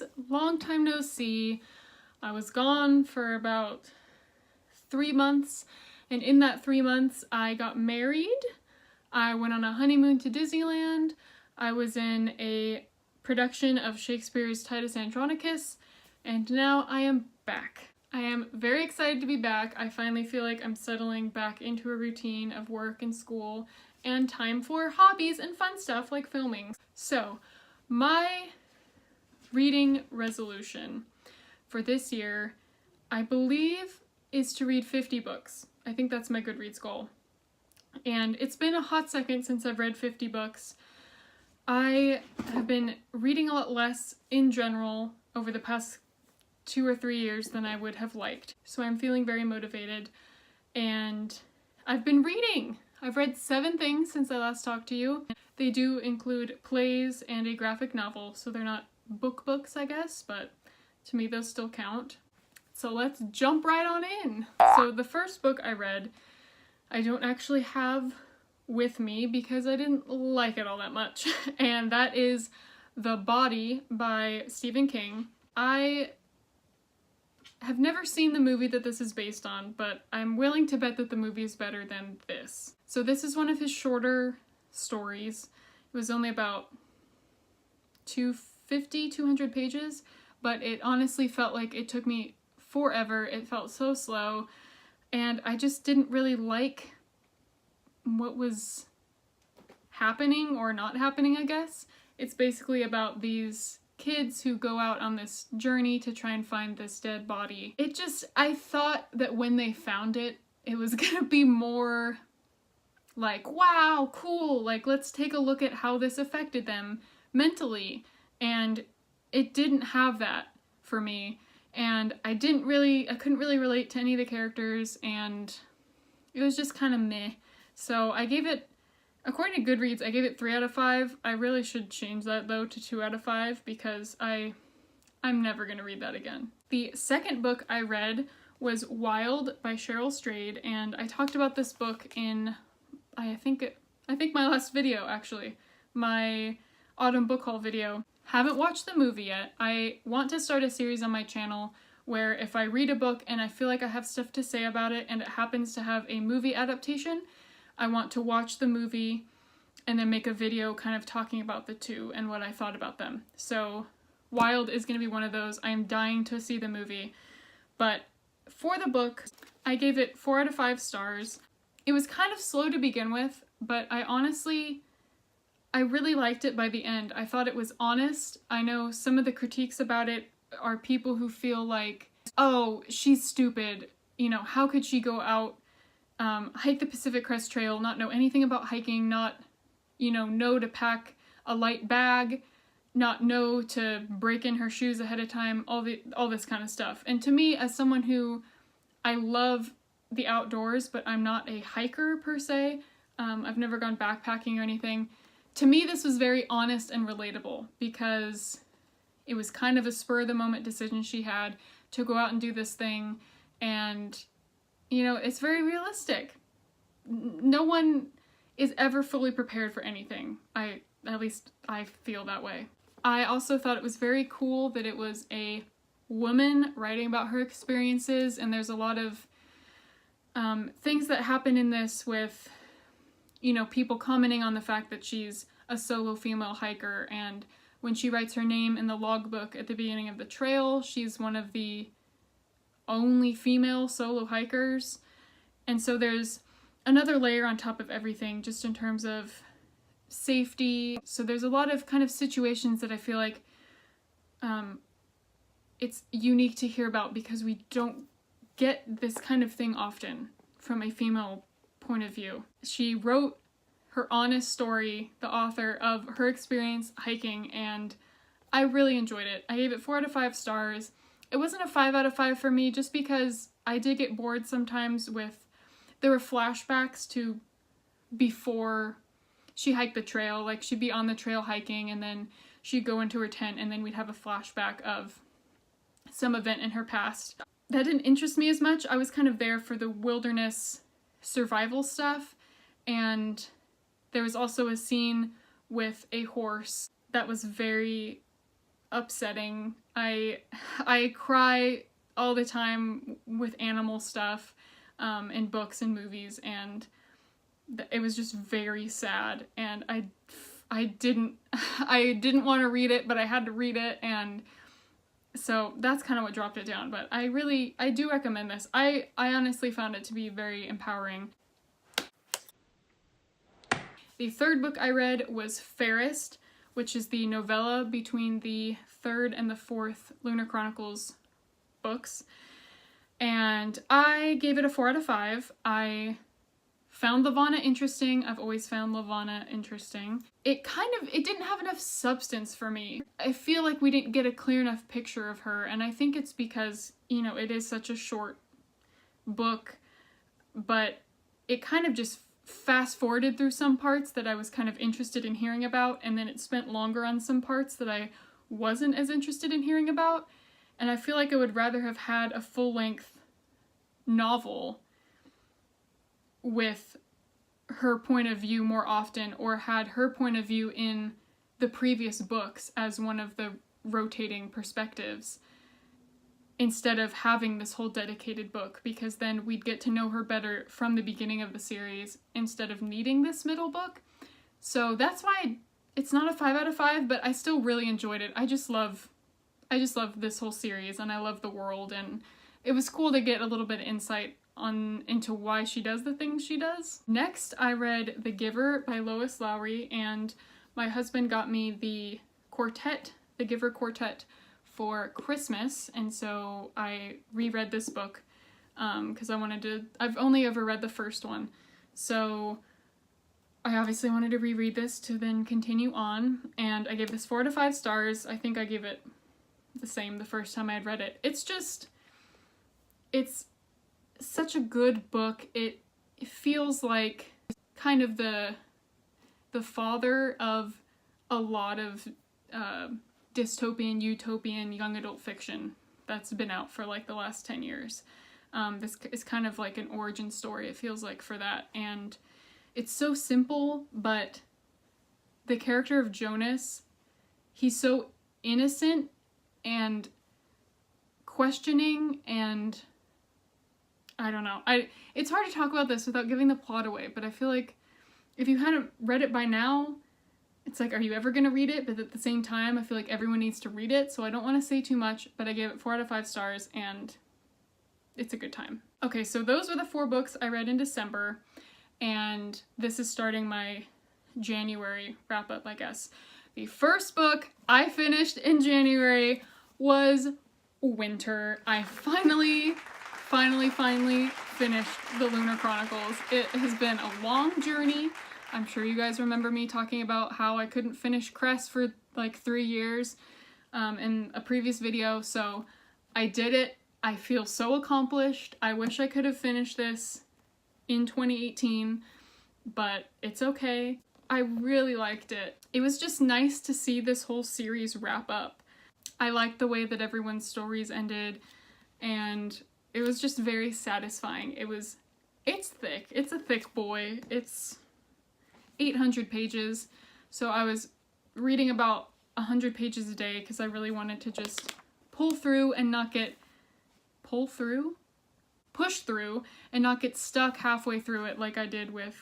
guys, long time no see. I was gone for about 3 months, and in that 3 months I got married. I went on a honeymoon to Disneyland. I was in a production of Shakespeare's Titus Andronicus, and now I am back. I am very excited to be back. I finally feel like I'm settling back into a routine of work and school and time for hobbies and fun stuff like filming. So, my reading resolution for this year, I believe, is to read 50 books. I think that's my Goodreads goal. And it's been a hot second since I've read 50 books. I have been reading a lot less in general over the past 2 or 3 years than I would have liked. So I'm feeling very motivated, and I've been reading. I've read 7 things since I last talked to you. They do include plays and a graphic novel, so they're not books, I guess, but to me those still count. So let's jump right on in. So the first book I read, I don't actually have with me because I didn't like it all that much, and that is The Body by Stephen King. I have never seen the movie that this is based on, but I'm willing to bet that the movie is better than this. So this is one of his shorter stories. It was only about 200 pages, but it honestly felt like it took me forever. It felt so slow, and I just didn't really like what was happening or not happening, I guess. It's basically about these kids who go out on this journey to try and find this dead body. I thought that when they found it, it was gonna be more like, wow, cool, like let's take a look at how this affected them mentally. And it didn't have that for me. And I couldn't really relate to any of the characters, and it was just kind of meh. So I gave it, according to Goodreads, I gave it 3 out of 5. I really should change that though to 2 out of 5 because I'm never gonna read that again. The second book I read was Wild by Cheryl Strayed, and I talked about this book in, I think my last video actually, my autumn book haul video. Haven't watched the movie yet. I want to start a series on my channel where if I read a book and I feel like I have stuff to say about it and it happens to have a movie adaptation, I want to watch the movie and then make a video kind of talking about the two and what I thought about them. So Wild is going to be one of those. I am dying to see the movie. But for the book, I gave it 4 out of 5 stars. It was kind of slow to begin with, but I really liked it by the end. I thought it was honest. I know some of the critiques about it are people who feel like, oh, she's stupid. You know, how could she go out, hike the Pacific Crest Trail, not know anything about hiking, not, know to pack a light bag, not know to break in her shoes ahead of time, all this kind of stuff. And to me, as someone who, I love the outdoors, but I'm not a hiker per se, I've never gone backpacking or anything. To me, this was very honest and relatable because it was kind of a spur-of-the-moment decision she had to go out and do this thing, and, it's very realistic. No one is ever fully prepared for anything. At least I feel that way. I also thought it was very cool that it was a woman writing about her experiences, and there's a lot of things that happen in this with people commenting on the fact that she's a solo female hiker, and when she writes her name in the logbook at the beginning of the trail, she's one of the only female solo hikers. And so there's another layer on top of everything, just in terms of safety. So there's a lot of kind of situations that I feel like it's unique to hear about because we don't get this kind of thing often from a female point of view. She wrote her honest story, the author, of her experience hiking, and I really enjoyed it. I gave it 4 out of 5 stars. It wasn't a 5 out of 5 for me just because I did get bored sometimes there were flashbacks to before she hiked the trail. Like, she'd be on the trail hiking and then she'd go into her tent and then we'd have a flashback of some event in her past. That didn't interest me as much. I was kind of there for the wilderness survival stuff, and there was also a scene with a horse that was very upsetting. I cry all the time with animal stuff in books and movies, and it was just very sad, and I didn't want to read it, but I had to read it, and so that's kind of what dropped it down. But I do recommend this. I honestly found it to be very empowering. The third book I read was Fairest, which is the novella between the third and the fourth Lunar Chronicles books. And I gave it a 4 out of 5. I found Lavanna interesting. I've always found Lavanna interesting. It didn't have enough substance for me. I feel like we didn't get a clear enough picture of her, and I think it's because, you know, it is such a short book, but it kind of just fast forwarded through some parts that I was kind of interested in hearing about, and then it spent longer on some parts that I wasn't as interested in hearing about. And I feel like I would rather have had a full-length novel with her point of view more often, or had her point of view in the previous books as one of the rotating perspectives, instead of having this whole dedicated book, because then we'd get to know her better from the beginning of the series instead of needing this middle book. So that's why it's not a 5 out of 5, but I still really enjoyed it. I just love this whole series, and I love the world, and it was cool to get a little bit of insight into why she does the things she does. Next, I read The Giver by Lois Lowry, and my husband got me the Giver Quartet for Christmas, and so I reread this book because I've only ever read the first one, so I obviously wanted to reread this to then continue on, and I gave this 4 out of 5 stars. I think I gave it the same the first time I had read it. It's such a good book. It feels like kind of the father of a lot of dystopian, utopian, young adult fiction that's been out for like the last 10 years. This is kind of like an origin story, it feels like, for that. And it's so simple, but the character of Jonas, he's so innocent and questioning, and I don't know. It's hard to talk about this without giving the plot away, but I feel like if you hadn't read it by now, it's like, are you ever going to read it? But at the same time, I feel like everyone needs to read it, so I don't want to say too much, but I gave it 4 out of 5 stars, and it's a good time. Okay, so those were the 4 books I read in December, and this is starting my January wrap-up, I guess. The first book I finished in January was Winter. I finally finished the Lunar Chronicles. It has been a long journey. I'm sure you guys remember me talking about how I couldn't finish Crest for like 3 years in a previous video, so I did it. I feel so accomplished. I wish I could have finished this in 2018, but it's okay. I really liked it. It was just nice to see this whole series wrap up. I liked the way that everyone's stories ended, and it was just very satisfying. It's thick. It's a thick boy. It's 800 pages, so I was reading about 100 pages a day because I really wanted to just push through and not get stuck halfway through it like I did with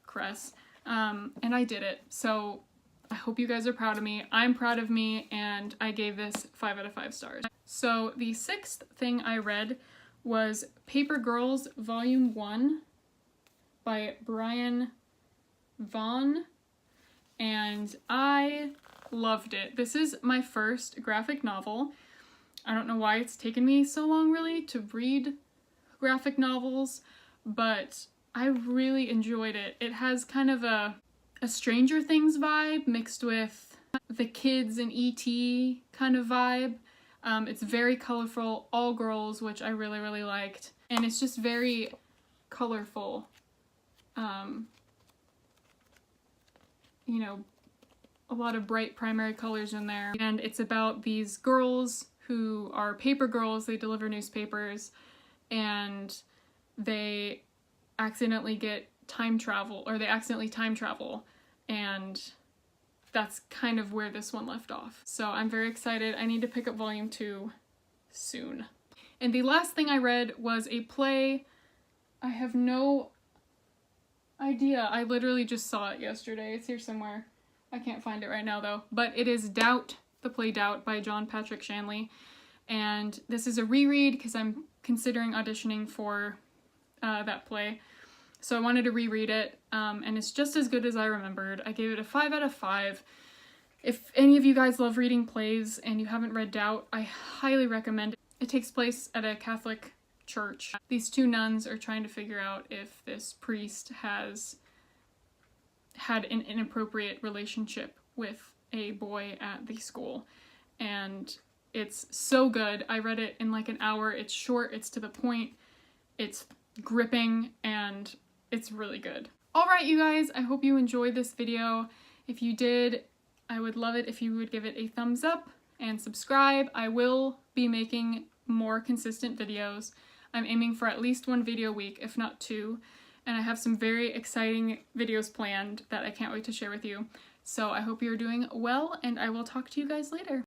Cress. And I did it, so I hope you guys are proud of me. I'm proud of me, and I gave this 5 out of 5 stars. So the 6th thing I read was Paper Girls Volume 1 by Vaughan, and I loved it. This is my first graphic novel. I don't know why it's taken me so long really to read graphic novels, but I really enjoyed it. It has kind of a Stranger Things vibe mixed with the kids and E.T. kind of vibe. It's very colorful, all girls, which I really, really liked. And it's just very colorful. You know, a lot of bright primary colors in there. And it's about these girls who are paper girls. They deliver newspapers, and they accidentally time travel, and that's kind of where this one left off. So I'm very excited. I need to pick up volume 2 soon. And the last thing I read was a play. I have no idea. I literally just saw it yesterday. It's here somewhere. I can't find it right now though. But it is Doubt, the play Doubt by John Patrick Shanley. And this is a reread because I'm considering auditioning for that play. So I wanted to reread it, and it's just as good as I remembered. I gave it a 5 out of 5. If any of you guys love reading plays and you haven't read Doubt, I highly recommend it. It takes place at a Catholic church. These two nuns are trying to figure out if this priest has had an inappropriate relationship with a boy at the school. And it's so good. I read it in like an hour. It's short, it's to the point, it's gripping, and it's really good. Alright you guys, I hope you enjoyed this video. If you did, I would love it if you would give it a thumbs up and subscribe. I will be making more consistent videos. I'm aiming for at least 1 video a week, if not 2, and I have some very exciting videos planned that I can't wait to share with you. So I hope you're doing well, and I will talk to you guys later.